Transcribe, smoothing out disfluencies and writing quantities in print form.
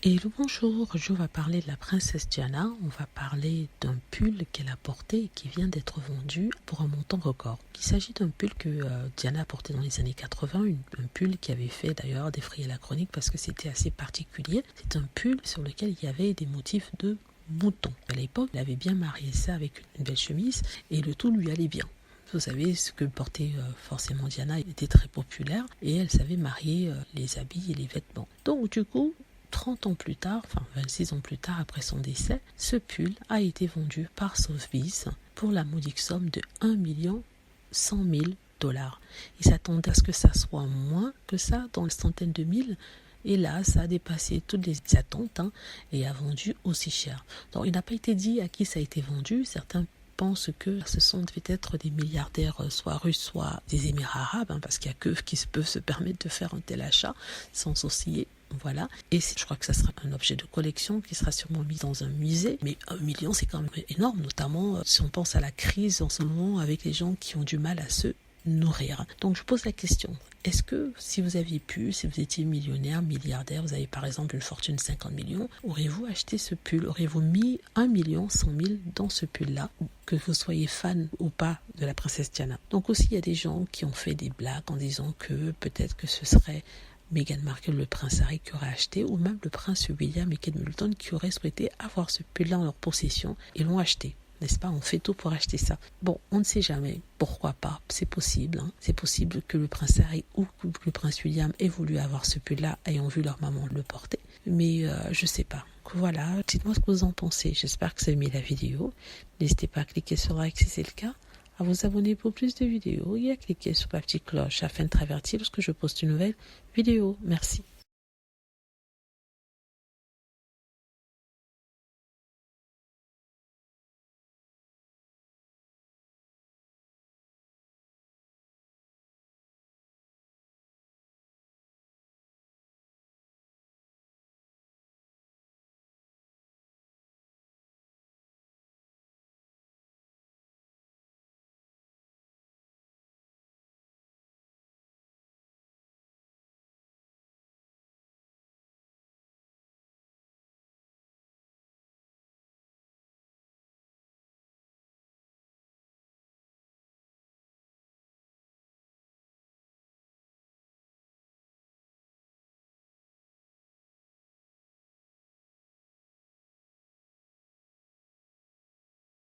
Et le bonjour, je vais parler de la princesse Diana. On va parler d'un pull qu'elle a porté et qui vient d'être vendu pour un montant record. Il s'agit d'un pull que Diana a porté dans les années 80, un pull qui avait fait d'ailleurs défrayer la chronique parce que c'était assez particulier. C'est un pull sur lequel il y avait des motifs de moutons. À l'époque, elle avait bien marié ça avec une belle chemise et le tout lui allait bien. Vous savez, ce que portait forcément Diana était très populaire et elle savait marier les habits et les vêtements. Donc du coup, 30 ans plus tard, enfin 26 ans plus tard après son décès, ce pull a été vendu par Sotheby's pour la modique somme de 1 100 000 $. Ils s'attendaient à ce que ça soit moins que ça, dans les centaines de mille. Et là, ça a dépassé toutes les attentes et a vendu aussi cher. Donc, il n'a pas été dit à qui ça a été vendu. Certains pensent que ce sont peut-être des milliardaires, soit russes, soit des Émirats arabes, parce qu'il n'y a que qui peuvent se permettre de faire un tel achat sans sourciller. Voilà, et je crois que ça sera un objet de collection qui sera sûrement mis dans un musée, mais 1 million c'est quand même énorme, notamment si on pense à la crise en ce moment avec les gens qui ont du mal à se nourrir. Donc je pose la question, est-ce que si vous aviez pu, si vous étiez millionnaire, milliardaire, vous avez par exemple une fortune de 50 millions, auriez-vous acheté ce pull? Auriez-vous mis 1 100 000 dans ce pull-là, que vous soyez fan ou pas de la princesse Diana? Donc aussi il y a des gens qui ont fait des blagues en disant que peut-être que ce serait Meghan Markle, le prince Harry qui aurait acheté, ou même le prince William et Kate Middleton qui auraient souhaité avoir ce pull-là en leur possession et l'ont acheté. N'est-ce pas? On fait tout pour acheter ça. Bon, on ne sait jamais. Pourquoi pas? C'est possible. C'est possible que le prince Harry ou que le prince William aient voulu avoir ce pull-là ayant vu leur maman le porter. Mais je sais pas. Voilà, dites-moi ce que vous en pensez. J'espère que vous avez aimé la vidéo. N'hésitez pas à cliquer sur like si c'est le cas, à vous abonner pour plus de vidéos et à cliquer sur la petite cloche afin de être averti lorsque je poste une nouvelle vidéo. Merci.